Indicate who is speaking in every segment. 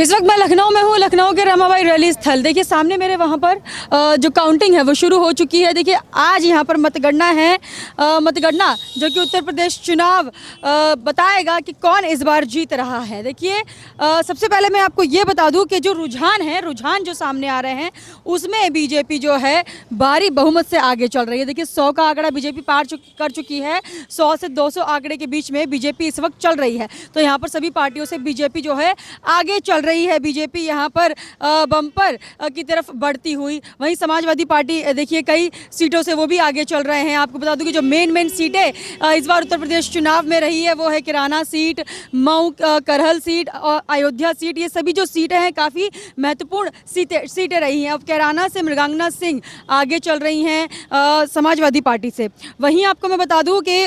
Speaker 1: इस वक्त मैं लखनऊ में हूँ, लखनऊ के रमाबाई रैली स्थल। देखिए सामने मेरे वहाँ पर जो काउंटिंग है वो शुरू हो चुकी है। देखिए आज यहाँ पर मतगणना है, मतगणना जो कि उत्तर प्रदेश चुनाव बताएगा कि कौन इस बार जीत रहा है। देखिए सबसे पहले मैं आपको ये बता दूं कि जो रुझान जो सामने आ रहे हैं उसमें बीजेपी जो है भारी बहुमत से आगे चल रही है। देखिए 100 का आंकड़ा बीजेपी कर चुकी है, 100 से 200 आंकड़े के बीच में बीजेपी इस वक्त चल रही है। तो यहाँ पर सभी पार्टियों से बीजेपी जो है आगे चल रही है। बीजेपी यहाँ पर बम्पर की तरफ बढ़ती हुई, वहीं समाजवादी पार्टी देखिए कई सीटों से वो भी आगे चल रहे हैं। आपको बता दूं कि जो मेन सीटें इस बार उत्तर प्रदेश चुनाव में रही है वो है किराना सीट, मऊ करहल सीट और अयोध्या सीट। ये सभी जो सीटें हैं काफ़ी महत्वपूर्ण सीटें रही हैं। अब किराना से मृगांगना सिंह आगे चल रही हैं समाजवादी पार्टी से। वहीं आपको मैं बता दूं कि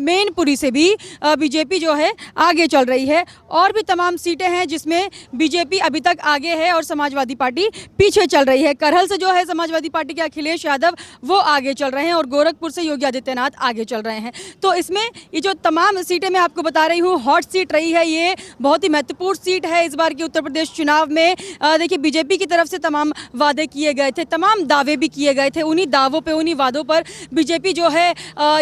Speaker 1: मैनपुरी से भी बीजेपी जो है आगे चल रही है। और भी तमाम सीटें हैं जिसमें बीजेपी अभी तक आगे है और समाजवादी पार्टी पीछे चल रही है। करहल से जो है समाजवादी पार्टी के अखिलेश यादव वो आगे चल रहे हैं और गोरखपुर से योगी आदित्यनाथ आगे चल रहे हैं। तो इसमें ये जो तमाम सीटें मैं आपको बता रही हूँ, हॉट सीट रही है, ये बहुत ही महत्वपूर्ण सीट है इस बार के उत्तर प्रदेश चुनाव में। देखिए बीजेपी की तरफ से तमाम वादे किए गए थे, तमाम दावे भी किए गए थे। उन्हीं दावों पे, उन्हीं वादों पर बीजेपी जो है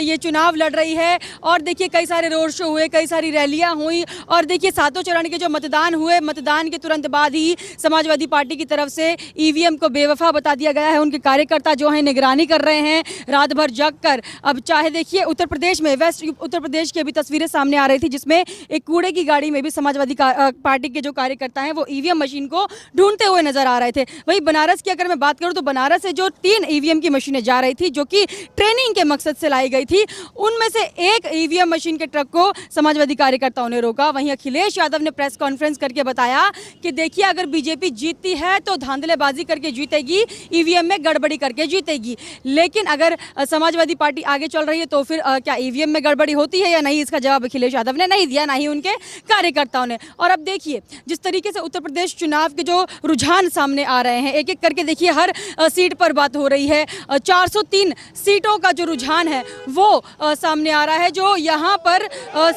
Speaker 1: ये चुनाव लड़ रही है। और देखिए कई सारे रोड शो हुए, कई सारी रैलियां हुई और देखिए 7 चरण के जो मतदान हुए, मतदान के तुरंत बाद ही समाजवादी पार्टी की तरफ से ईवीएम को बेवफा बता दिया गया है। उनके कार्यकर्ता जो है निगरानी कर रहे हैं रात भर जग कर। अब चाहे देखिए उत्तर प्रदेश में, वेस्ट उत्तर प्रदेश की अभी तस्वीरें सामने आ रही थी जिसमें एक कूड़े की गाड़ी में भी समाजवादी पार्टी के जो कार्यकर्ता हैं वो ईवीएम मशीन को ढूंढते हुए नजर आ रहे थे। वहीं बनारस की अगर मैं बात करूं तो बनारस से जो 3 ईवीएम की मशीनें जा रही थी जो कि ट्रेनिंग के मकसद से लाई गई थी, उनमें से एक ईवीएम मशीन के ट्रक को समाजवादी कार्यकर्ताओं ने रोका। वहीं अखिलेश यादव ने प्रेस कॉन्फ्रेंस करके बताया कि देखिए अगर बीजेपी जीतती है तो धांधलेबाजी करके जीतेगी, ईवीएम में गड़बड़ी करके जीतेगी। लेकिन अगर समाजवादी पार्टी आगे चल रही है तो फिर क्या ईवीएम में गड़बड़ी होती है या नहीं, इसका जवाब अखिलेश यादव ने नहीं दिया, ना ही उनके कार्यकर्ताओं ने। और अब देखिए जिस तरीके से उत्तर प्रदेश चुनाव के जो रुझान सामने आ रहे हैं, एक एक करके देखिए हर सीट पर बात हो रही है। 403 सीटों का जो रुझान है वो सामने आ रहा है। जो यहाँ पर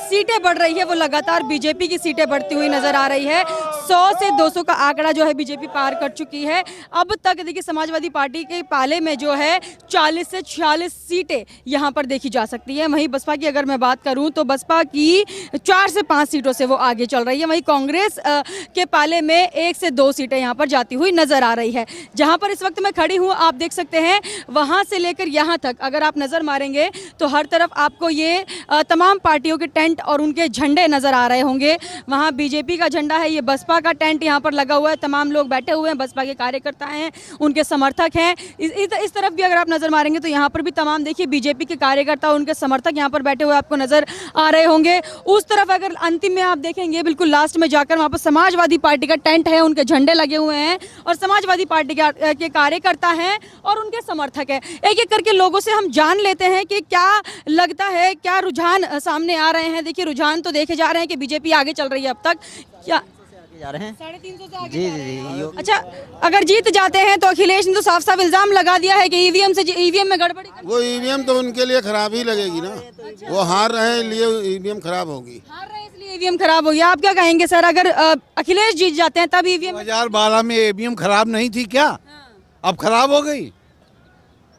Speaker 1: सीटें बढ़ रही है वो लगातार बीजेपी की सीटें बढ़ती हुई नजर आ रही है। 100 से 200 का आंकड़ा जो है बीजेपी पार कर चुकी है। अब तक देखिए समाजवादी पार्टी के पाले में जो है 40 से 46 सीटें यहाँ पर देखी जा सकती है। वहीं बसपा की अगर मैं बात करूँ तो बसपा की 4 से 5 सीटों से वो आगे चल रही है। वहीं कांग्रेस के पाले में 1 से 2 सीटें यहाँ पर जाती हुई नजर आ रही है। जहाँ पर इस वक्त मैं खड़ी हूँ आप देख सकते हैं, वहाँ से लेकर यहाँ तक अगर आप नजर मारेंगे तो हर तरफ आपको ये तमाम पार्टियों के टेंट और उनके झंडे नजर आ रहे होंगे। वहाँ बीजेपी का झंडा है, ये बसपा का टेंट यहाँ पर लगा हुआ है, तमाम लोग बैठे हुए हैं, बसपा के कार्यकर्ता हैं, उनके समर्थक हैं। इस तरफ भी अगर आप नजर मारेंगे तो यहाँ पर भी तमाम देखिए बीजेपी के कार्यकर्ता, उनके समर्थक यहाँ पर बैठे हुए आपको नजर आ रहे होंगे। उस तरफ अगर अंतिम में आप देखेंगे बिल्कुल लास्ट में जाकर वहाँ पर समाजवादी पार्टी का टेंट है, उनके झंडे लगे हुए हैं और समाजवादी पार्टी के कार्यकर्ता हैं और उनके समर्थक हैं। एक एक करके लोगों से हम जान लेते हैं कि क्या लगता है, क्या रुझान सामने आ रहे हैं। देखिए रुझान तो देखे जा रहे हैं कि बीजेपी आगे चल रही है अब तक, क्या
Speaker 2: जा रहे हैं
Speaker 1: 350 से आगे
Speaker 2: जी
Speaker 1: जा रहे हैं।
Speaker 2: जी।
Speaker 1: अच्छा अगर जीत जाते हैं तो अखिलेश ने तो साफ साफ इल्जाम लगा दिया है कि ईवीएम में गड़बड़ी
Speaker 3: वो ईवीएम तो उनके लिए खराब ही लगेगी ना, वो हार रहे लिए ईवीएम खराब होगी।
Speaker 1: हार रहे हैं इसलिए ईवीएम खराब हो गया। आप क्या कहेंगे सर, अगर अखिलेश जीत जाते हैं तब ईवीएम
Speaker 4: 2012 में ईवीएम खराब नहीं थी क्या? अब खराब हो गई।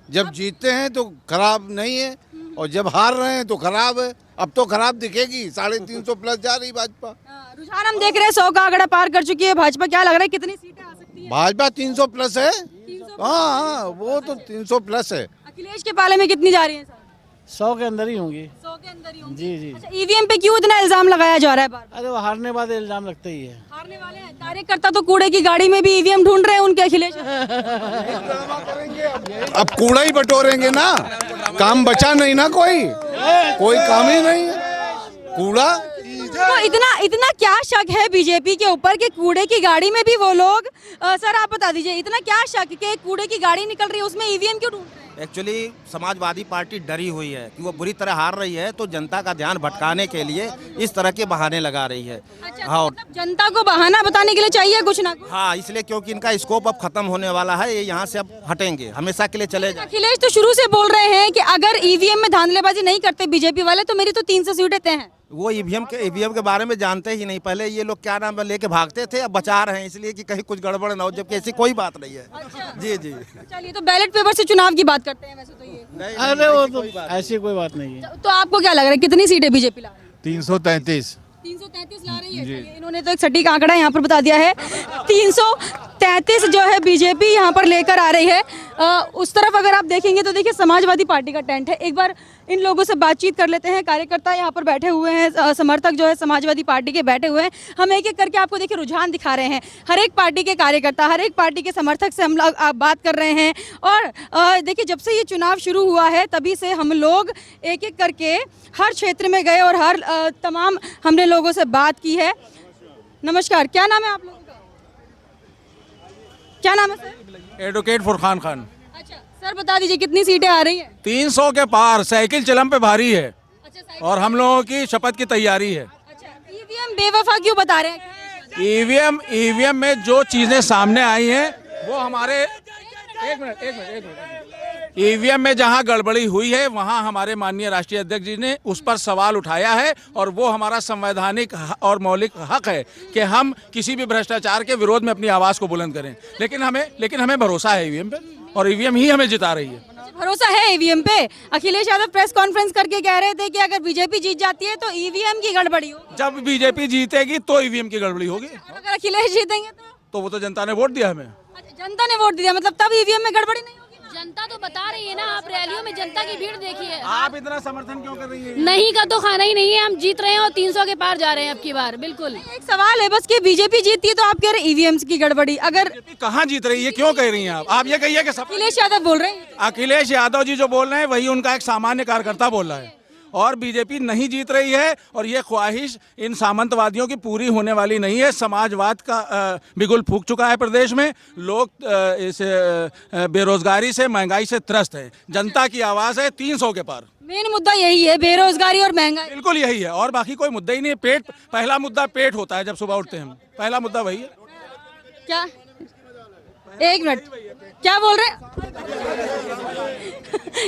Speaker 4: जब जीतते हैं तो खराब नहीं है और जब हार रहे हैं तो खराब है। अब तो खराब दिखेगी। 350 प्लस जा रही भाजपा।
Speaker 1: रुझान हम देख रहे हैं 100 का आंकड़ा पार कर चुकी है भाजपा। क्या लग रहा है कितनी सीटें आ सकती है?
Speaker 4: भाजपा 300 प्लस है।
Speaker 1: 300
Speaker 4: हाँ, वो तो 300 प्लस है।
Speaker 1: अखिलेश के पाले में कितनी जा रही है सर?
Speaker 5: 100 के अंदर ही होंगी।
Speaker 1: 100 के अंदर ही होंगी।
Speaker 5: जी जी।
Speaker 1: अच्छा ईवीएम पे क्यों इतना इल्जाम लगाया जा रहा है बार-बार?
Speaker 5: अरे वो हारने बाद इल्जाम लगता ही है।
Speaker 1: हारने वाले हैं कार्यकर्ता तो कूड़े की गाड़ी में भी ईवीएम ढूंढ रहे हैं उनके अखिलेश।
Speaker 4: अब कूड़ा ही बटोरेंगे ना, काम बचा नहीं ना, कोई काम ही नहीं है, कूड़ा।
Speaker 1: तो इतना क्या शक है बीजेपी के ऊपर कि कूड़े की गाड़ी में भी वो लोग, सर आप बता दीजिए इतना क्या शक कि कूड़े की गाड़ी निकल रही है उसमें ईवीएम क्यों ढूंढ रहे हैं?
Speaker 2: एक्चुअली समाजवादी पार्टी डरी हुई है कि वो बुरी तरह हार रही है, तो जनता का ध्यान भटकाने के लिए इस तरह के बहाने लगा रही है।
Speaker 1: अच्छा,
Speaker 2: हाँ,
Speaker 1: मतलब जनता को बहाना बताने के लिए चाहिए कुछ ना कुछ।
Speaker 2: हाँ, इसलिए क्योंकि इनका स्कोप अब खत्म होने वाला है, ये यहाँ से अब हटेंगे, हमेशा के लिए चले जाएंगे।
Speaker 1: अखिलेश तो शुरू से बोल रहे हैं कि अगर ईवीएम में धांधलेबाजी नहीं करते बीजेपी वाले तो मेरी तो 300 सीटें तय हैं।
Speaker 2: वो ईवीएम के बारे में जानते ही नहीं। पहले ये लोग क्या नाम है लेके भागते थे, अब बचा रहे हैं इसलिए कि कहीं कुछ गड़बड़ ना हो, जबकि ऐसी कोई बात नहीं है। जी जी।
Speaker 1: चलिए, तो बैलेट पेपर से चुनाव की बात करते हैं वैसे तो ये।
Speaker 5: अरे वो तो ऐसी कोई बात नहीं है।
Speaker 1: तो आपको क्या लग रहा है कितनी सीटें बीजेपी ला रही है?
Speaker 6: 333।
Speaker 1: 333 ला रही है। चलिए, इन्होंने तो एक सटीक आंकड़ा यहाँ पर बता दिया है। 333 जो है बीजेपी यहाँ पर लेकर आ रही है। उस तरफ अगर आप देखेंगे तो देखिए समाजवादी पार्टी का टेंट है। एक बार इन लोगों से बातचीत कर लेते हैं। कार्यकर्ता यहाँ पर बैठे हुए हैं, समर्थक जो है समाजवादी पार्टी के बैठे हुए हैं। हम एक एक करके आपको देखिए रुझान दिखा रहे हैं। हर एक पार्टी के कार्यकर्ता, हर एक पार्टी के समर्थक से हम लोग आप बात कर रहे हैं। और देखिए, जब से ये चुनाव शुरू हुआ है तभी से हम लोग एक एक करके हर क्षेत्र में गए और हर तमाम हमने लोगों से बात की है। नमस्कार, क्या नाम है आप लोगों का? क्या नाम है सर?
Speaker 7: एडवोकेट फुरखान खान।
Speaker 1: अच्छा सर, बता दीजिए कितनी सीटें आ रही हैं?
Speaker 7: 300 के पार, साइकिल चिलम पे भारी है
Speaker 1: अच्छा,
Speaker 7: और हम लोगों की शपथ की तैयारी है।
Speaker 1: अच्छा, ईवीएम बेवफा क्यों बता रहे हैं?
Speaker 7: ईवीएम में जो चीजें सामने आई हैं वो हमारे एक मिनट ईवीएम में जहां गड़बड़ी हुई है वहां हमारे माननीय राष्ट्रीय अध्यक्ष जी ने उस पर सवाल उठाया है और वो हमारा संवैधानिक और मौलिक हक है कि हम किसी भी भ्रष्टाचार के विरोध में अपनी आवाज को बुलंद करें। लेकिन हमें भरोसा है ईवीएम पे और ईवीएम ही हमें जिता रही है।
Speaker 1: भरोसा है ईवीएम पे? अखिलेश यादव प्रेस कॉन्फ्रेंस करके कह रहे थे कि अगर बीजेपी जीत जाती है तो ईवीएम की गड़बड़ी हो।
Speaker 7: जब बीजेपी जीतेगी तो ईवीएम की गड़बड़ी होगी।
Speaker 1: अगर अखिलेश जीतेंगे
Speaker 7: तो वो तो जनता ने वोट दिया हमें।
Speaker 1: अच्छा, जनता ने वोट दिया, मतलब तब ईवीएम में गड़बड़ी नहीं होगी?
Speaker 8: जनता तो बता रही है ना, आप रैलियों में जनता की भीड़ देखिए।
Speaker 7: आप इतना समर्थन क्यों कर रही है?
Speaker 8: नहीं का तो खाना ही नहीं है, हम जीत रहे हैं और 300 के पार जा रहे हैं अब की बार। बिल्कुल
Speaker 1: एक सवाल है बस कि बीजेपी जीतती है तो आप कह रहे ईवीएम की गड़बड़ी, अगर
Speaker 7: कहाँ जीत रही है, क्यों कह रही हैं आप ये कहिए कि सब
Speaker 1: अखिलेश यादव बोल रहे हैं।
Speaker 7: अखिलेश यादव जी जो बोल रहे हैं वही उनका एक सामान्य कार्यकर्ता बोल रहा है और बीजेपी नहीं जीत रही है और ये ख्वाहिश इन सामंतवादियों की पूरी होने वाली नहीं है। समाजवाद का बिगुल फूक चुका है प्रदेश में। लोग इस बेरोजगारी से, महंगाई से त्रस्त हैं। जनता की आवाज़ है 300 के पार।
Speaker 1: मेन मुद्दा यही है, बेरोजगारी और महंगाई।
Speaker 7: बिल्कुल यही है और बाकी कोई मुद्दा ही नहीं है। पेट, पहला मुद्दा पेट होता है जब सुबह उठते हैं हम, पहला मुद्दा वही है।
Speaker 1: क्या? एक मिनट, क्या बोल रहे हैं?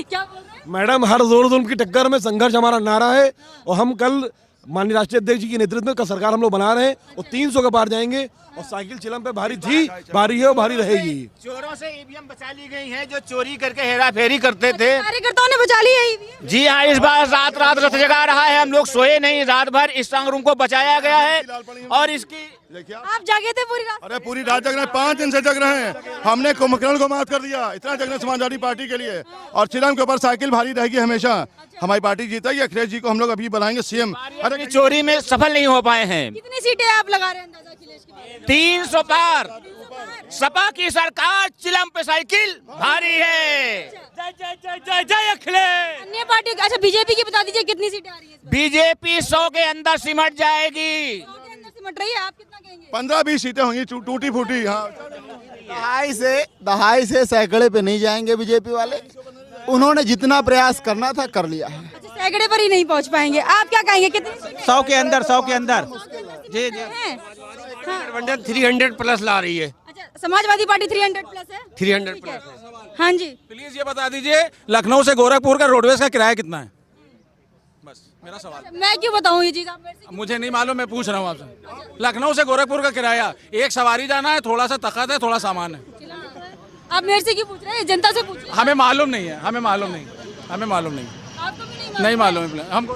Speaker 1: क्या बोल रहे हैं?
Speaker 9: मैडम, हर जोर जुल्म की टक्कर में संघर्ष हमारा नारा है और हम कल माननीय राष्ट्रीय अध्यक्ष जी के नेतृत्व में सरकार हम लोग बना रहे हैं और 300 के पार जाएंगे और साइकिल चिलम पे भारी थी, भारी है और भारी रहेगी।
Speaker 10: चोरों से ईवीएम बचा ली गई है जो चोरी करके हेरा फेरी करते थे।
Speaker 1: कार्यकर्ताओं ने बचा ली है ईवीएम?
Speaker 10: जी हाँ, इस बार रात रात रथ जगा रहा है। हम लोग सोए नहीं, रात भर इस स्ट्रांग रूम को बचाया गया है और इसकी
Speaker 1: आप जागे थे पूरी रात?
Speaker 3: अरे पूरी रात जग रहे हैं, 5 दिन से जग रहे हैं। हमने कुंभकर्ण को माफ कर दिया, इतना जगना समाजवादी पार्टी के लिए। और चिलम के ऊपर साइकिल भारी रहेगी हमेशा। हमारी पार्टी जीतेगी, अखिलेश जी को हम लोग अभी बनाएंगे सीएम।
Speaker 10: अरे चोरी में सफल नहीं हो पाए हैं।
Speaker 1: कितनी सीटें आप लगा रहे हैं अंदाजा अखिलेश की?
Speaker 10: 300 पार। सपा की सरकार, चिलम पे साइकिल भारी है। जय जय जय जय जय अखिलेश।
Speaker 1: अन्य पार्टी, अच्छा बीजेपी की बता दीजिए कितनी सीटें आ रही है?
Speaker 10: बीजेपी 100 के अंदर सिमट जाएगी।
Speaker 1: 100 के अंदर सिमट रही है, आप कितना कहेंगे?
Speaker 3: 15-20 सीटें होंगी टूटी फूटी। हाँ,
Speaker 6: दहाई से सैकड़े पे नहीं जाएंगे बीजेपी वाले। उन्होंने जितना प्रयास करना था कर लिया है।
Speaker 1: अच्छा, सैकड़े पर ही नहीं पहुंच पाएंगे। आप क्या कहेंगे, कितनी सीटें?
Speaker 10: 100 के अंदर, 100 के अंदर। जी जी,
Speaker 1: हैं? हाँ।
Speaker 10: 300 प्लस ला रही है।
Speaker 1: अच्छा, समाजवादी पार्टी 300 प्लस है?
Speaker 10: 300
Speaker 1: ठीक है।
Speaker 10: प्लस।
Speaker 1: हाँ जी,
Speaker 7: प्लीज ये बता दीजिए लखनऊ से गोरखपुर का रोडवेज का किराया कितना है? बस मेरा सवाल।
Speaker 1: मैं क्यों बताऊँ ये चीज, आप मेरे से?
Speaker 7: मुझे नहीं मालूम, मैं पूछ रहा हूँ आपसे। लखनऊ से गोरखपुर का किराया, एक सवारी जाना है, थोड़ा सा तखत है, थोड़ा सामान है।
Speaker 1: आप मेरे से क्यों पूछ रहे हैं? जनता से पूछ रहे हैं।
Speaker 7: हमें मालूम नहीं है, हमें मालूम नहीं, हमें मालूम नहीं,
Speaker 1: आपको भी
Speaker 7: नहीं मालूम है। हम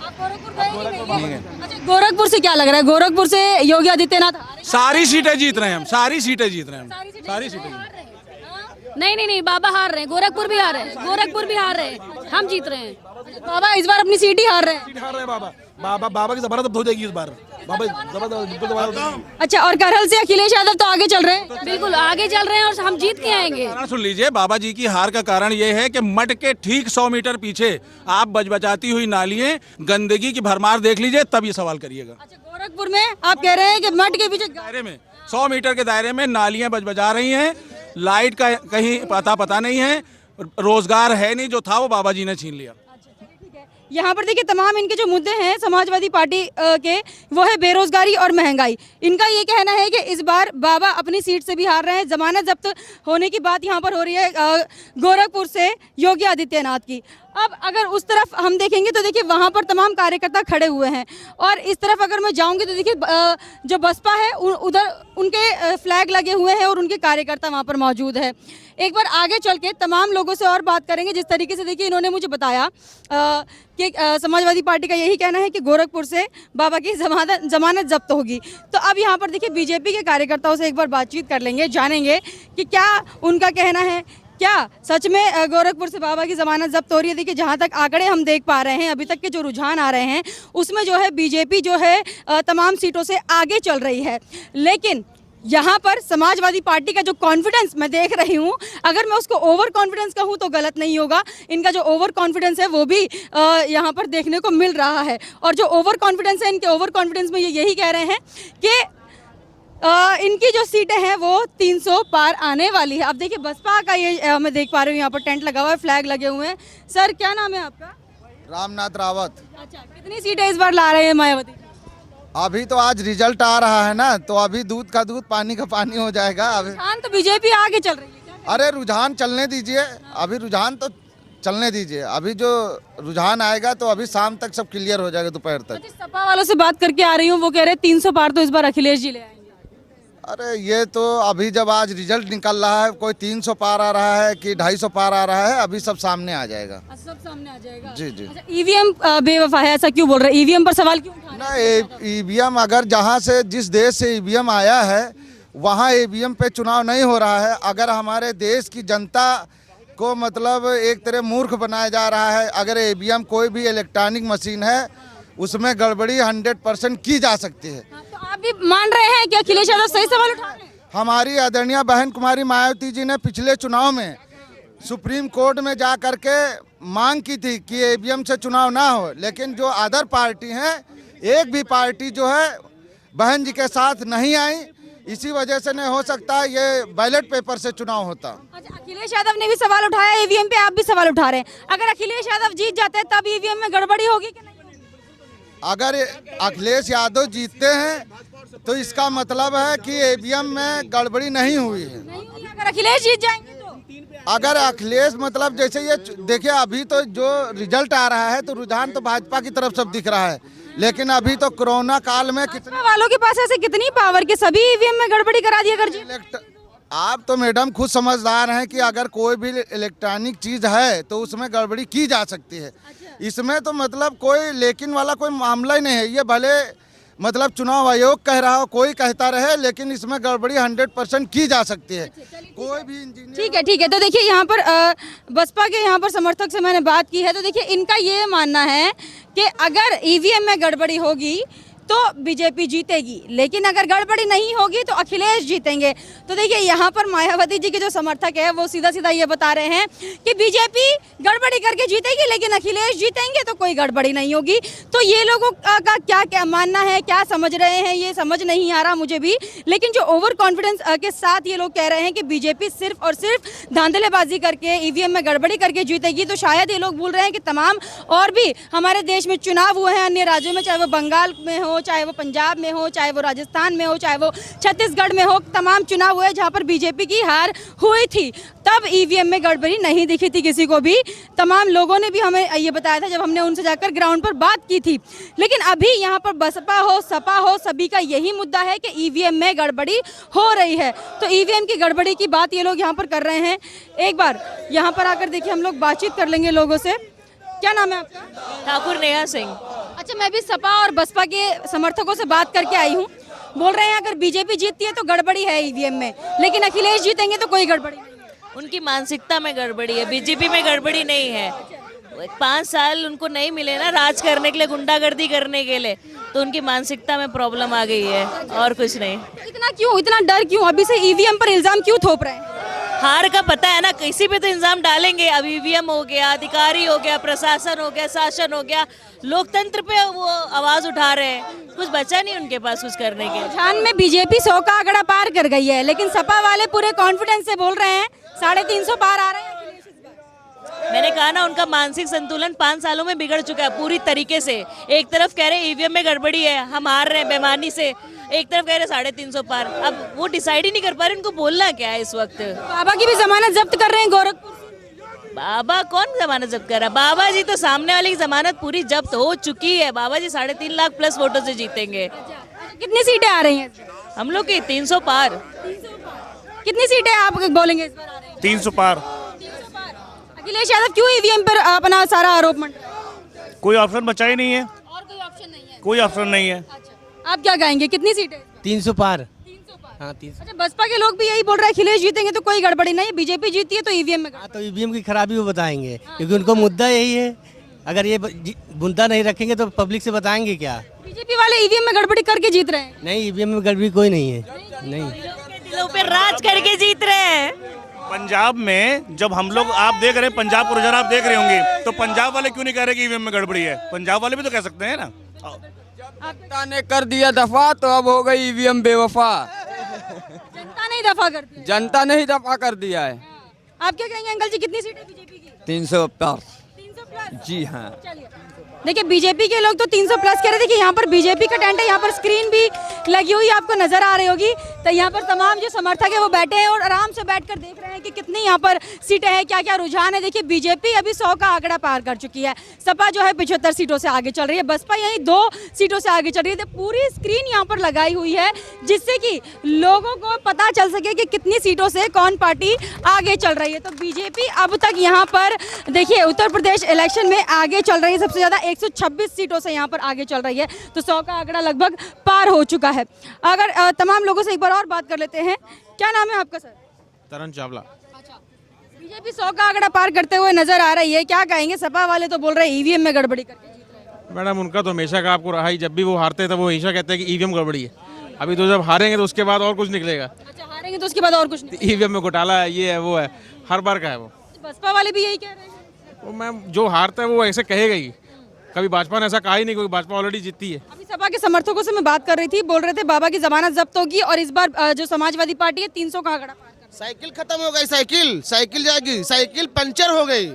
Speaker 1: आप गोरखपुर गए नहीं हैं? अच्छा, गोरखपुर से क्या लग रहा है? गोरखपुर से योगी आदित्यनाथ आ रहे हैं?
Speaker 7: सारी सीटें जीत रहे हैं हम, सारी सीटें जीत रहे हैं हम, सारी सीटें जीत रहे हैं।
Speaker 8: नहीं, बाबा हार रहे हैं, गोरखपुर भी हार रहे हैं, गोरखपुर भी हार रहे हैं, हम जीत रहे हैं।
Speaker 1: बाबा इस बार अपनी सीट ही हार रहे हैं।
Speaker 9: हार रहे हैं बाबा की जबरदस्त हो जाएगी इस बार। बाबा जबरदस्त।
Speaker 1: अच्छा, और करहल से अखिलेश यादव तो आगे चल रहे हैं?
Speaker 8: बिल्कुल आगे चल रहे हैं और हम जीत के आएंगे।
Speaker 7: कारण सुन लीजिए, बाबा जी की हार का कारण ये है कि मठ के ठीक 100 मीटर पीछे आप बजबजाती हुई नालियां, गंदगी की भरमार देख लीजिए, तब ये सवाल करिएगा।
Speaker 1: अच्छा, गोरखपुर में आप कह रहे हैं कि मठ के पीछे
Speaker 7: दायरे में 100 मीटर के दायरे में नालियां बजबजा रही हैं, लाइट का कहीं पता नहीं है, रोजगार है नहीं, जो था वो बाबा जी ने छीन लिया।
Speaker 1: यहाँ पर देखिए तमाम इनके जो मुद्दे हैं समाजवादी पार्टी के, वो है बेरोजगारी और महंगाई। इनका ये कहना है कि इस बार बाबा अपनी सीट से भी हार रहे हैं। जमानत जब्त होने की बात यहाँ पर हो रही है गोरखपुर से योगी आदित्यनाथ की। अब अगर उस तरफ हम देखेंगे तो देखिए वहाँ पर तमाम कार्यकर्ता खड़े हुए हैं और इस तरफ अगर मैं जाऊँगी तो देखिए जो बसपा है उधर उनके फ्लैग लगे हुए हैं और उनके कार्यकर्ता वहाँ पर मौजूद है। एक बार आगे चल के तमाम लोगों से और बात करेंगे। जिस तरीके से देखिए इन्होंने मुझे बताया कि समाजवादी पार्टी का यही कहना है कि गोरखपुर से बाबा की जमानत जब्त होगी। तो अब यहाँ पर देखिए बीजेपी के कार्यकर्ताओं से एक बार बातचीत कर लेंगे, जानेंगे कि क्या उनका कहना है, क्या सच में गोरखपुर से बाबा की जमानत जब्त हो रही है। देखिए जहाँ तक आंकड़े हम देख पा रहे हैं, अभी तक के जो रुझान आ रहे हैं उसमें जो है बीजेपी जो है तमाम सीटों से आगे चल रही है। लेकिन यहाँ पर समाजवादी पार्टी का जो कॉन्फिडेंस मैं देख रही हूँ, अगर मैं उसको ओवर कॉन्फिडेंस कहूँ तो गलत नहीं होगा। इनका जो ओवर कॉन्फिडेंस है वो भी यहाँ पर देखने को मिल रहा है। और जो ओवर कॉन्फिडेंस है, इनके ओवर कॉन्फिडेंस में ये यही कह रहे हैं कि इनकी जो सीटें हैं वो 300 पार आने वाली है। अब देखिए बसपा का ये मैं देख पा रही हूँ, यहाँ पर टेंट लगा हुआ है, फ्लैग लगे हुए हैं। सर क्या नाम है आपका?
Speaker 6: रामनाथ रावत।
Speaker 1: अच्छा, कितनी सीटें इस बार ला रहे हैं मायावती?
Speaker 6: अभी तो आज रिजल्ट आ रहा है ना, तो अभी दूध का दूध पानी का पानी हो जाएगा। अभी
Speaker 1: रुझान तो बीजेपी आगे चल रही है।
Speaker 6: अरे रुझान चलने दीजिए, अभी रुझान तो चलने दीजिए। अभी जो रुझान आएगा तो अभी शाम तक सब क्लियर हो जाएगा, दोपहर तक।
Speaker 1: सपा वालों से बात करके आ रही हूँ, वो कह रहे 300 पार तो इस बार अखिलेश जी ले आएंगे।
Speaker 6: अरे ये तो अभी जब आज रिजल्ट निकल रहा है, कोई 300 पार आ रहा है कि 250 पार आ रहा है, अभी सब सामने आ जाएगा।
Speaker 1: सब सामने आ जाएगा।
Speaker 6: जी जी।
Speaker 1: अच्छा, ईवीएम बेवफा है, ऐसा क्यों बोल रहे हैं? ईवीएम पर सवाल क्यों उठा रहे हैं?
Speaker 6: ना, ईवीएम अगर जहाँ से जिस देश से ईवीएम आया है वहाँ ईवीएम पे चुनाव नहीं हो रहा है। अगर हमारे देश की जनता को मतलब एक तरह मूर्ख बनाया जा रहा है। अगर ईवीएम कोई भी इलेक्ट्रॉनिक मशीन है उसमें गड़बड़ी 100% की जा सकती है।
Speaker 1: तो आप भी मान रहे हैं कि अखिलेश यादव सही सवाल उठा रहे हैं?
Speaker 6: हमारी आदरणीय बहन कुमारी मायावती जी ने पिछले चुनाव में सुप्रीम कोर्ट में जा करके मांग की थी कि ईवीएम से चुनाव ना हो, लेकिन जो अदर पार्टी हैं, एक भी पार्टी जो है बहन जी के साथ नहीं आई। इसी वजह से नहीं हो सकता ये बैलेट पेपर से चुनाव होता।
Speaker 1: अच्छा, अखिलेश यादव ने भी सवाल उठाया ईवीएम पे, आप भी सवाल उठा रहे हैं। अगर अखिलेश यादव जीत जाते हैं तब ईवीएम में गड़बड़ी होगी कि नहीं?
Speaker 6: अगर अखिलेश यादव जीतते हैं तो इसका मतलब है कि ईवीएम में गड़बड़ी नहीं हुई है।
Speaker 1: नहीं हुई। अगर अखिलेश जीत जाएंगे तो?
Speaker 6: अगर अखिलेश मतलब जैसे ये देखिए, अभी तो जो रिजल्ट आ रहा है तो रुझान तो भाजपा की तरफ सब दिख रहा है, लेकिन अभी तो कोरोना काल में कितने
Speaker 1: वालों के पास ऐसे कितनी पावर कि सभी ईवीएम में गड़बड़ी करा दी। अगर
Speaker 6: आप तो मैडम खुद समझदार हैं कि अगर कोई भी इलेक्ट्रॉनिक चीज है तो उसमें गड़बड़ी की जा सकती है। इसमें तो मतलब कोई लेकिन वाला कोई मामला ही नहीं है। ये भले मतलब चुनाव आयोग कह रहा हो, कोई कहता रहे, लेकिन इसमें गड़बड़ी 100% की जा सकती है। कोई भी इंजीनियर।
Speaker 1: ठीक है। तो देखिए यहाँ पर बसपा के यहाँ पर समर्थक से मैंने बात की है, तो देखिए इनका ये मानना है कि अगर ईवीएम में गड़बड़ी होगी तो बीजेपी जीतेगी, लेकिन अगर गड़बड़ी नहीं होगी तो अखिलेश जीतेंगे। तो देखिए यहाँ पर मायावती जी के जो समर्थक है वो सीधा सीधा ये बता रहे हैं कि बीजेपी गड़बड़ी करके जीतेगी, लेकिन अखिलेश जीतेंगे तो कोई गड़बड़ी नहीं होगी। तो ये लोगों का क्या मानना है, क्या समझ रहे हैं, ये समझ नहीं आ रहा मुझे भी। लेकिन जो ओवर कॉन्फिडेंस के साथ ये लोग कह रहे हैं कि बीजेपी सिर्फ और सिर्फ धांधलेबाजी करके ईवीएम में गड़बड़ी करके जीतेगी, तो शायद ये लोग भूल रहे हैं कि तमाम और भी हमारे देश में चुनाव हुए हैं अन्य राज्यों में, चाहे वो बंगाल में हो, चाहे वो पंजाब में हो, चाहे वो राजस्थान में हो, चाहे वो छत्तीसगढ़ में हो। तमाम चुनाव हुए जहां पर बीजेपी की हार हुई थी, तब ईवीएम में गड़बड़ी नहीं दिखी थी किसी को भी। तमाम लोगों ने भी हमें ये बताया था जब हमने उनसे जाकर ग्राउंड पर बात की थी। लेकिन अभी यहाँ पर बसपा हो, सपा हो, सभी का यही मुद्दा है कि ईवीएम में गड़बड़ी हो रही है। तो ईवीएम की गड़बड़ी की बात ये लोग यहाँ पर कर रहे हैं। एक बार यहाँ पर आकर देखिए, हम लोग बातचीत कर लेंगे लोगों से। क्या नाम है आपका?
Speaker 8: ठाकुर नेहा सिंह।
Speaker 1: अच्छा, मैं भी सपा और बसपा के समर्थकों से बात करके आई हूँ। बोल रहे हैं अगर बीजेपी जीतती है तो गड़बड़ी है ईवीएम में, लेकिन अखिलेश जीतेंगे तो कोई गड़बड़ी नहीं है।
Speaker 8: उनकी मानसिकता में गड़बड़ी है, बीजेपी में गड़बड़ी नहीं है। 5 साल उनको नहीं मिले ना राज करने के लिए, गुंडागर्दी करने के लिए, तो उनकी मानसिकता में प्रॉब्लम आ गई है और कुछ नहीं।
Speaker 1: इतना क्यों, इतना डर क्यों? अभी से ईवीएम पर इल्जाम क्यों थोप रहे हैं?
Speaker 8: हार का पता है ना, किसी पे तो इल्जाम डालेंगे। अब ईवीएम हो गया, अधिकारी हो गया, प्रशासन हो गया, शासन हो गया, लोकतंत्र पे वो आवाज उठा रहे हैं। कुछ बचा नहीं उनके पास कुछ करने के।
Speaker 1: रुझान में बीजेपी 100 का आंकड़ा पार कर गई है, लेकिन सपा वाले पूरे कॉन्फिडेंस से बोल रहे हैं 350 पार आ रहे हैं।
Speaker 8: मैंने कहा ना, उनका मानसिक संतुलन 5 सालों में बिगड़ चुका है पूरी तरीके से। एक तरफ कह रहे ईवीएम में गड़बड़ी है, हम हार रहे हैं बेईमानी से, एक तरफ कह रहे 350 पार। अब वो डिसाइड ही नहीं कर पा रहे उनको बोलना क्या है इस वक्त।
Speaker 1: बाबा की भी जमानत जब्त कर रहे हैं गोरखपुर।
Speaker 8: बाबा कौन जमानत जब्त कर रहा है? बाबा जी तो सामने वाले की जमानत पूरी जब्त हो चुकी है। बाबा जी 3.5 लाख प्लस वोटों से जीतेंगे।
Speaker 1: कितनी सीटें आ रही हैं?
Speaker 8: हम लोग की 300 पार।
Speaker 1: कितनी सीटें आप बोलेंगे इस बार आ रही हैं?
Speaker 10: 300 पार।
Speaker 1: अखिलेश यादव क्यों ईवीएम पर अपना सारा आरोप मंडरा?
Speaker 10: कोई ऑप्शन बचा ही नहीं है,
Speaker 1: और कोई ऑप्शन नहीं है।
Speaker 10: कोई ऑप्शन नहीं है।
Speaker 1: आप क्या कहेंगे, कितनी सीटें?
Speaker 5: 300 पार।
Speaker 1: 300 पार।
Speaker 5: हाँ 300।
Speaker 1: अच्छा, बसपा के लोग भी यही बोल रहे हैं अखिलेश जीतेंगे तो कोई गड़बड़ी नहीं, बीजेपी जीती है तो ईवीएम में
Speaker 5: हाँ तो ईवीएम की खराबी वो बताएंगे, क्योंकि उनको मुद्दा यही है। अगर ये मुद्दा नहीं रखेंगे तो पब्लिक से बताएंगे क्या?
Speaker 1: बीजेपी वाले ईवीएम में गड़बड़ी करके जीत रहे हैं।
Speaker 5: नहीं, ईवीएम में गड़बड़ी कोई नहीं है। नहीं,
Speaker 8: दिलों पे राज करके जीत रहे हैं।
Speaker 10: पंजाब में जब हम लोग, आप देख रहे हैं पंजाब को रिजल्ट आप देख रहे होंगे, तो पंजाब वाले क्यों नहीं कह रहे कि ईवीएम में गड़बड़ी है? पंजाब वाले भी तो कह सकते हैं ना।
Speaker 11: जनता ने कर दिया दफा तो अब हो गई ईवीएम बेवफा।
Speaker 1: जनता नहीं दफा करती है।
Speaker 11: जनता ने ही दफा कर दिया है।
Speaker 1: आप क्या कहेंगे अंकल जी, कितनी सीटें बीजेपी की?
Speaker 11: 300 पार।
Speaker 1: 300 प्लस।
Speaker 11: जी हाँ।
Speaker 1: चलिए, देखिए बीजेपी के लोग तो 300 प्लस कह रहे थे कि यहाँ पर बीजेपी का टेंट है, यहाँ पर स्क्रीन भी लगी हुई आपको नजर आ रही होगी। तो यहाँ पर तमाम जो समर्थक है वो बैठे हैं और आराम से बैठकर देख रहे हैं कि कितनी यहाँ पर सीटें हैं, क्या क्या रुझान है। देखिए बीजेपी अभी 100 का आंकड़ा पार कर चुकी है, सपा जो है 75 सीटों से आगे चल रही है, बसपा यही 2 सीटों से आगे चल रही है। तो पूरी स्क्रीन यहाँ पर लगाई हुई है जिससे कि लोगों को पता चल सके कि कितनी सीटों से कौन पार्टी आगे चल रही है। तो बीजेपी अब तक यहाँ पर देखिए उत्तर प्रदेश इलेक्शन में आगे चल रही है, सबसे ज़्यादा 126 सीटों से यहाँ पर आगे चल रही है। तो 100 का आंकड़ा लगभग पार हो चुका है। अगर तमाम लोगों से एक बार और बात कर लेते हैं, क्या नाम है आपका सर?
Speaker 7: तरण चावला।
Speaker 1: अच्छा, बीजेपी 100 का आंकड़ा पार करते हुए नजर आ रही है, क्या कहेंगे? सपा वाले तो बोल रहे हैं ईवीएम में गड़बड़ी करके जीत रहे हैं।
Speaker 7: मैडम उनका तो हमेशा का आपको रहा ही, जब भी वो हारते हैं तो वो हमेशा कहते हैं कि ईवीएम गड़बड़ी है। अभी तो जब हारेंगे तो उसके बाद और कुछ निकलेगा।
Speaker 1: अच्छा, हारेंगे तो उसके बाद और कुछ नहीं।
Speaker 7: ईवीएम में घोटाला है, ये है वो है, हर बार का है वो।
Speaker 1: बसपा वाले भी यही कह रहे हैं।
Speaker 7: वो मैम जो हारता है वो ऐसे कहेगा ही, कभी भाजपा ने ऐसा कहा ही नहीं, क्योंकि भाजपा ऑलरेडी जीती है।
Speaker 1: अभी सपा के समर्थकों से मैं बात कर रही थी, बोल रहे थे बाबा की जमानत जब्त होगी और इस बार जो समाजवादी पार्टी है 300 का आंकड़ा पार कर।
Speaker 6: साइकिल खत्म हो गई, साइकिल जाएगी, साइकिल पंचर हो गई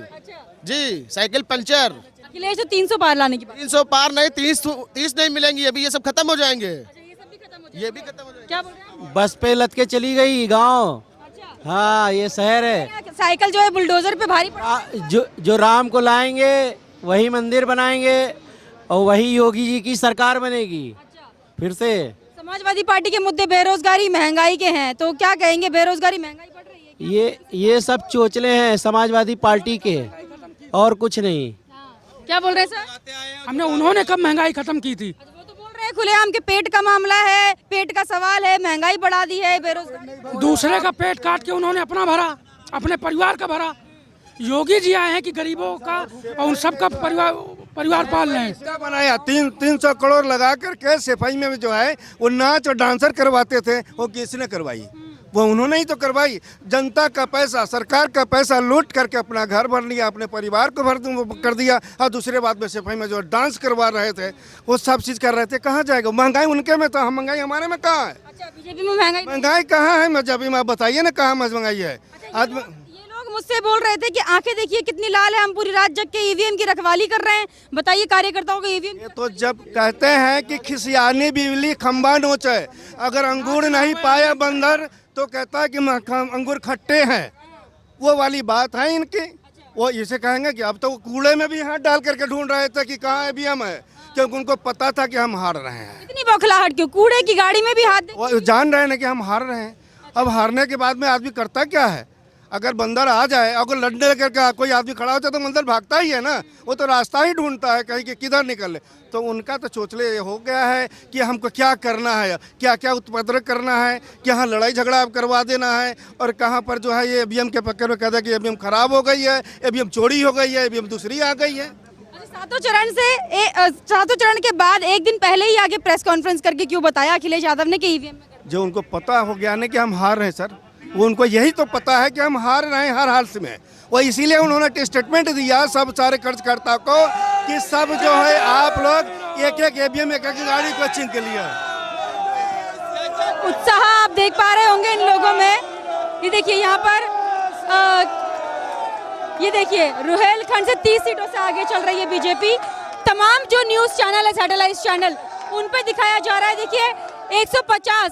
Speaker 6: जी, साइकिल पंचर।
Speaker 1: अखिलेश तो 300 पार लाने की बात।
Speaker 6: 300 पार नहीं, 30 नहीं मिलेंगी अभी, ये सब खत्म हो जाएंगे। ये भी खत्म हो जाएंगे।
Speaker 1: क्या बोल रहे हैं?
Speaker 5: बस पे लद के चली गई गाँव। हाँ ये शहर है।
Speaker 1: साइकिल जो है बुलडोजर पे भारी पड़ा।
Speaker 5: जो राम को लाएंगे वही मंदिर बनाएंगे और वही योगी जी की सरकार बनेगी फिर से।
Speaker 1: समाजवादी पार्टी के मुद्दे बेरोजगारी महंगाई के हैं, तो क्या कहेंगे? बेरोजगारी महंगाई बढ़ रही है।
Speaker 5: ये सब चोचले हैं समाजवादी पार्टी के, और कुछ नहीं।
Speaker 1: क्या बोल रहे हैं सर?
Speaker 12: हमने उन्होंने कब महंगाई खत्म की थी?
Speaker 1: वो तो बोल रहे हैं खुलेआम के पेट का मामला है, पेट का सवाल है, महंगाई बढ़ा दी है, बेरोजगारी।
Speaker 12: दूसरे का पेट काट के उन्होंने अपना भरा, अपने परिवार का भरा। योगी जी आए हैं कि गरीबों का और उन सबका परिवार पाल रहे हैं।
Speaker 3: बनाया 300 करोड़ लगा करके सफाई में जो है वो नाच और डांसर करवाते थे, वो किसने करवाई? वो उन्होंने ही तो करवाई। जनता का पैसा, सरकार का पैसा लूट करके अपना घर भर लिया, अपने परिवार को भर कर दिया। और दूसरे बात में सफाई में जो डांस करवा रहे थे, वो सब चीज़ कर रहे थे। कहाँ जाएगा? महंगाई उनके में तो, महंगाई हमारे में कहाँ है?
Speaker 1: अच्छा, बीजेपी में महंगाई
Speaker 3: कहाँ है? जब आप बताइए ना कहाँ महंगाई है। आज
Speaker 1: मुझसे बोल रहे थे कि आंखें देखिए कितनी लाल है, हम पूरी रात जग के ईवीएम की रखवाली कर रहे हैं। बताइए कार्यकर्ताओं को ईवीएम।
Speaker 3: ये तो जब कहते हैं कि खिसियानी बिजली खंबा नोचे, अगर अंगूर नहीं पाया बंदर तो कहता है कि अंगूर खट्टे हैं, वो वाली बात है इनकी। वो इसे कहेंगे कि अब तो कूड़े में भी हाथ डाल करके ढूंढ रहे थे कि कहाँ ईवीएम है, क्योंकि उनको पता था कि हम हार रहे हैं।
Speaker 1: इतनी बौखलाहट क्यों? कूड़े की गाड़ी में भी हाथ
Speaker 3: वो जान रहे हैं कि हम हार रहे हैं। अब हारने के बाद में आदमी करता क्या है? अगर बंदर आ जाए, अगर लड़ने करके कोई आदमी खड़ा होता है तो बंदर भागता ही है ना, वो तो रास्ता ही ढूंढता है कहीं कि किधर निकले। तो उनका तो चोचले हो गया है कि हमको क्या करना है, क्या क्या उपद्रव करना है, कि यहाँ लड़ाई झगड़ा करवा देना है, और कहाँ पर जो है ये ईवीएम के पक्के में कहता है कि ईवीएम खराब हो गई है, ईवीएम चोरी हो गई है, ईवीएम दूसरी आ गई है।
Speaker 1: सातों चरण के बाद एक दिन पहले ही आगे प्रेस कॉन्फ्रेंस करके क्यों बताया अखिलेश यादव ने कि ईवीएम में?
Speaker 3: जो उनको पता हो गया ना कि हम हार रहे हैं सर, वो उनको यही तो पता है कि हम हार रहे हैं हर हाल से में। वो इसीलिए उन्होंने स्टेटमेंट दिया सब सारे कर्जकर्ता को कि सब जो है आप लोग एक एक ईवीएम एक एक गाड़ी को छीन के लिए।
Speaker 1: उत्साह आप देख पा रहे होंगे इन लोगों में। ये देखिए यहाँ पर ये देखिए रुहेलखंड से 30 सीटों से आगे चल रही है बीजेपी। तमाम जो न्यूज चैनल है, सैटेलाइट चैनल, उन पे दिखाया जा रहा है। देखिए 150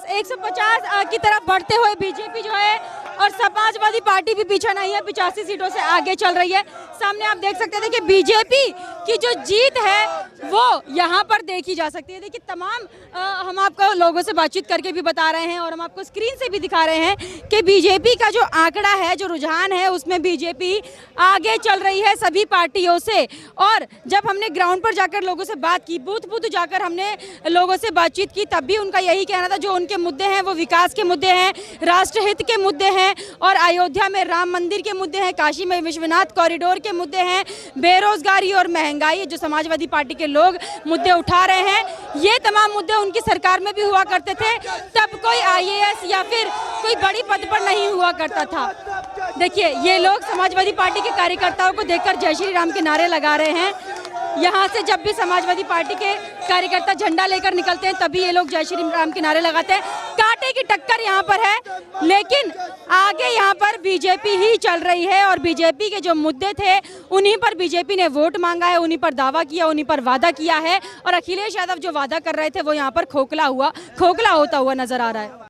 Speaker 1: की तरफ बढ़ते हुए बीजेपी जो है और समाजवादी पार्टी भी पीछे नहीं है, 85 सीटों से आगे चल रही है। सामने आप देख सकते हैं कि बीजेपी की जो जीत है वो यहाँ पर देखी जा सकती है। देखिए तमाम हम आपको लोगों से बातचीत करके भी बता रहे हैं और हम आपको स्क्रीन से भी दिखा रहे हैं कि बीजेपी का जो आंकड़ा है, जो रुझान है, उसमें बीजेपी आगे चल रही है सभी पार्टियों से। और जब हमने ग्राउंड पर जाकर लोगों से बात की, बूथ बूथ जाकर हमने लोगों से बातचीत की, तब भी उनका यही कहना था जो उनके मुद्दे हैं वो विकास के मुद्दे हैं, राष्ट्रहित के मुद्दे हैं और अयोध्या में राम मंदिर के मुद्दे हैं, काशी में विश्वनाथ कॉरिडोर के मुद्दे हैं, बेरोजगारी और महंगाई जो समाजवादी पार्टी के लोग मुद्दे उठा रहे हैं। ये तमाम मुद्दे उनकी सरकार में भी हुआ करते थे, तब कोई आईएएस या फिर कोई बड़ी पद पर नहीं हुआ करता था। देखिए ये लोग समाजवादी पार्टी के कार्यकर्ताओं को देखकर जय श्री राम के नारे लगा रहे हैं। यहाँ से जब भी समाजवादी पार्टी के कार्यकर्ता झंडा लेकर निकलते हैं तभी ये लोग जय श्री राम के नारे लगाते हैं। कांटे की टक्कर यहाँ पर है, लेकिन आगे यहाँ पर बीजेपी ही चल रही है और बीजेपी के जो मुद्दे थे उन्हीं पर बीजेपी ने वोट मांगा है, उन्हीं पर दावा किया, उन्हीं पर वादा किया है और अखिलेश यादव जो वादा कर रहे थे वो यहाँ पर खोखला होता हुआ नजर आ रहा है।